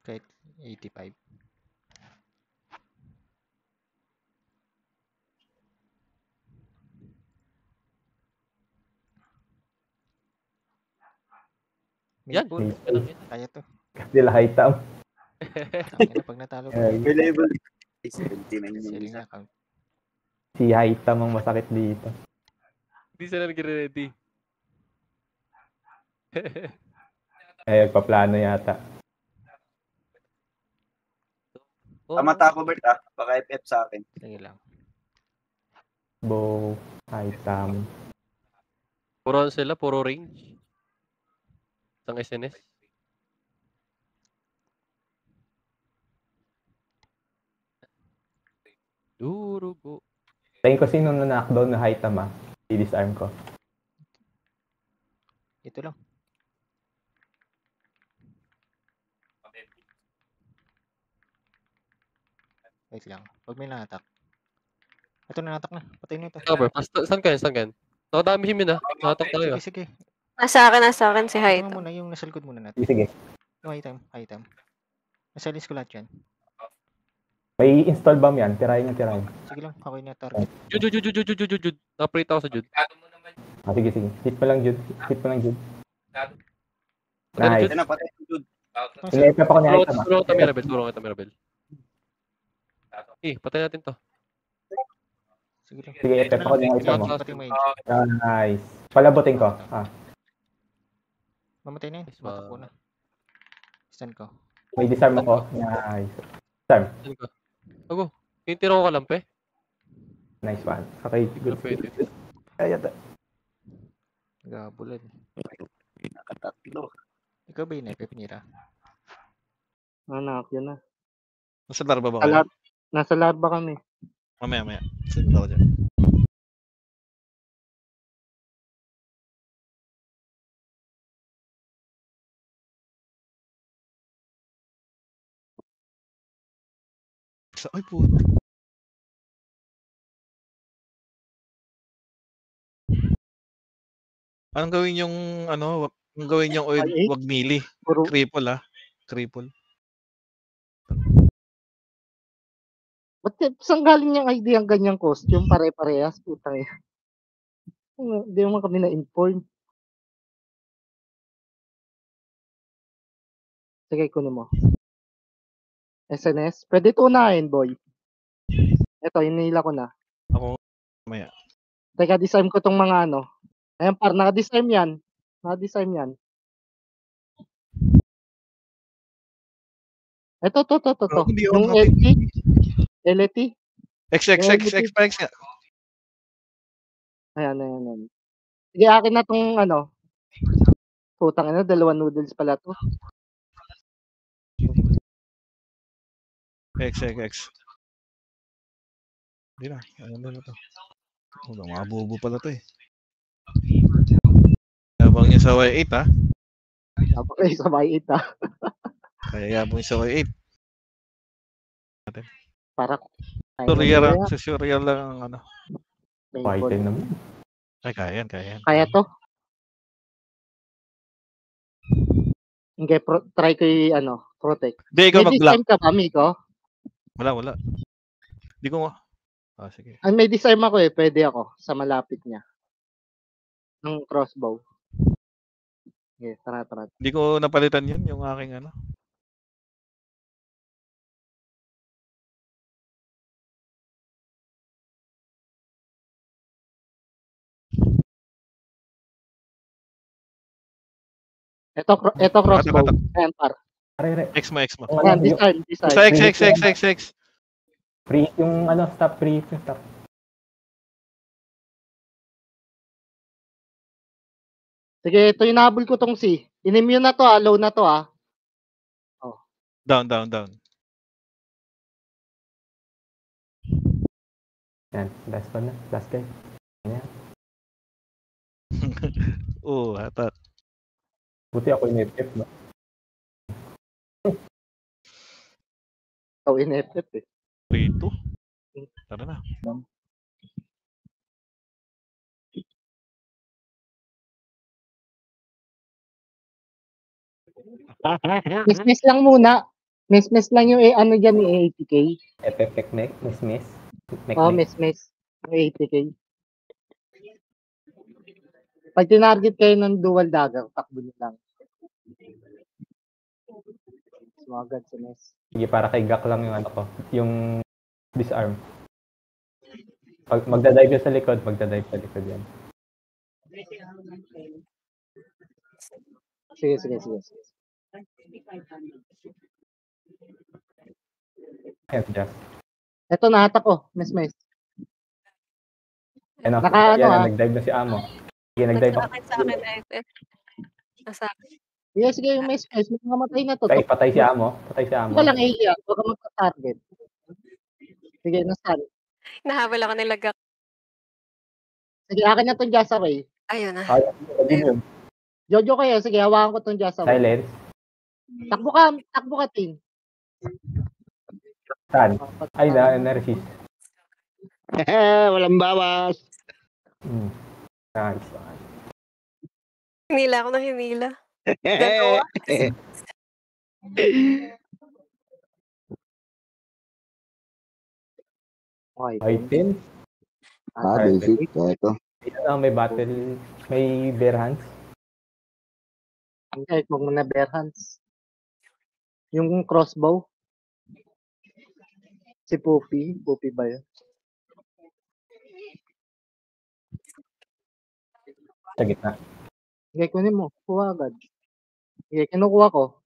Kahit 85. Yan. Maple. Ganun yun. Kaya to. Sila Hightam. Tangina pag natalo pa. Ay, May level 79 yung Selling isa. account. si Hightam ang masakit dito. Hindi sila nag-ready. Paplano yata. Tamata ako, Bert, baka FF sa akin. Sige lang. Bow, Hightam. Puro sila, puro range. Isang SNS. Durugo. Tingin ko sino na knockdown na Hightam i-disarm ko. Ito lang. Wait lang. Pag may na-attack. Ito na-attack na. Patay na ito. Cover. Saan ka yan? Saan ka yan? Nakadami himin na. Nakatak tayo. Sige, sige. Nasa akin si Ito Haito. muna, yung nasa likod muna natin. Sige. Yung item. Nasa list ko lahat yan. May install bomb yan. Tirayin. Sige lang, okay na target. Jud. Naprate ako sa Jud. Sige. Hit pa lang, Jude. Ano, Nice. Jud? Yan na, patay yung Jude. Ine-FF ako ni Hightam. Tulungan kita, Mirabel. Patay natin to. Sige lang. Sige, FF ako ni Hightam. Pati may Nice. Palabutin ko. mamatay na yun. Matakbo na. Stun ko. May disarm ako. Nice. Disarm. Saan ka? Ako. Yung tiro ko kalampe. Nice one. Okay, good. Kaya Gabulan. Nakatatlo. Ikaw ba yun, FF nira? Anak, yun na. Nasa larba ba kayo? Nasa larba kami. Mamaya. Sunod ako dyan. Ay, puto. Anong gawin yung anong gawin yung oil, Ay, wag melee. Puro, Cripple. ba't saan galing yung idea ang ganyang costume? Pare-parehas, putang yan. Hindi naman kami na-inform. Sige, kunin mo. SNS? Pwede ito unahin, boy. Ito, hinihila ko na. Ako, mamaya. Teka, design ko tong mga ano. Ayan, naka-design yan. Ito. Hindi Yung automatic. LT. X nga. Ayan. Sige, akin na tong ano. Putang ina, 2 noodles pala to. X. Hindi na. Ano na to? Mga bubo pala to eh. Yabang niya sa Y8 Tapos kayo sa may ita. Kaya yabang niya sa Y8. Para Surreal lang ang ano. Fighting naman. Ay, kaya yan. Kaya to. Okay, try ko yung protect. Hindi, ikaw May mag-block. design ka ba, Miko? Wala. Hindi ko sige. May design ako pwede ako sa malapit niya. Ng crossbow. Okay, tara. Hindi ko napalitan yun, yung aking ano. Ito crossbow. Ayan, par. X mo. Ayan, design. Sa X. Free yung stop. Sige, ito inahabol ko tong C. Inimune na to low na to Oh. Down. Yan, last one na. Last guy. Yan. Hatat. Buti ako in-FF, no? Ikaw in-FF 3-2. Tara na. Business lang muna. Mes lang yung ano dyan ni 80k. FFX Mes. Oh, mes. Yung 80k. Pag tinarget kayo ng dual dagger, takbo nyo lang. Sumagad sa mes. Sige, para kay Gak lang yung ano ko. Yung disarm. Pag magdadive yun sa likod, yan. Sige. Ayan, just. Ito, nahatak ko. Mes. Ano, Naka, yan, ano, nag-dive na si Amo. Sige, nag-dive ako. Sa akin na FF. Nasa akin. Sige, yung mes. Makamatay na to. Patay, patay si Amo. Huwag ka lang iiyak. Huwag ka magka-target. Sige, nasan. Nahabol ako nila Gak. Sige, akin na itong Jasaway. Ayun na. Yun. Jojo kayo. Sige, hawakan ko itong Jasaway. Silence. Takbo ka, team. Saan? Ay, na-resist. Walang bawas. Nice. Hinila ako na hinila. Dalawa. Okay. Item. Basic. Ito. May battle. May bear hands. Okay, huwag mo na bare hands. Yung crossbow. Si Poopy. Poopy ba yun? Sa gitna. Sige, kunin mo. Kuha agad. Sige, kinukuha ko.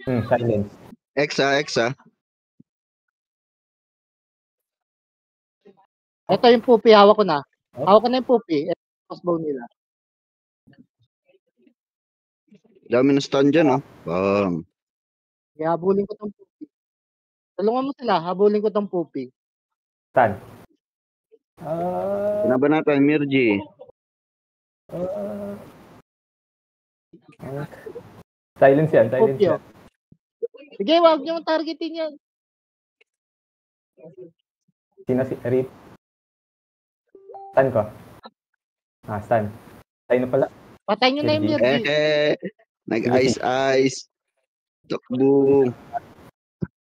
Silence. Exa. Ito yung Poopy. Hawak ko na. Hawak ko na yung Poopy. Ito yung crossbow nila. Dami na stun dyan, oh. Bang. Sige, habulin ko tong Poopy. Tulungan mo sila. Habulin ko tong Poopy. Saan? Pinabanatan, Mirji. Silence yan. Poopy, oh. Sige, wag niyo targetin yan. Sino si Rip? Stan ko? Stan. Tayo na pala. Patay nyo na yung Mirji. Nag-ice. Takbo.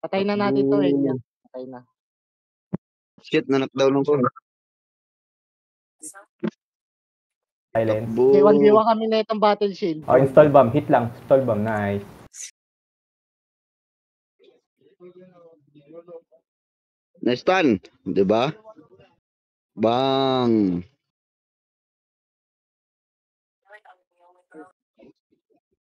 Patay na natin to, Elia. Patay na. Shit, na-knockdown ko. Silence. Takbo. Okay, 1v1 kami na itong battle shield. Install bomb. Hit lang. Install bomb. Nice. Na-stun. Diba? Bang.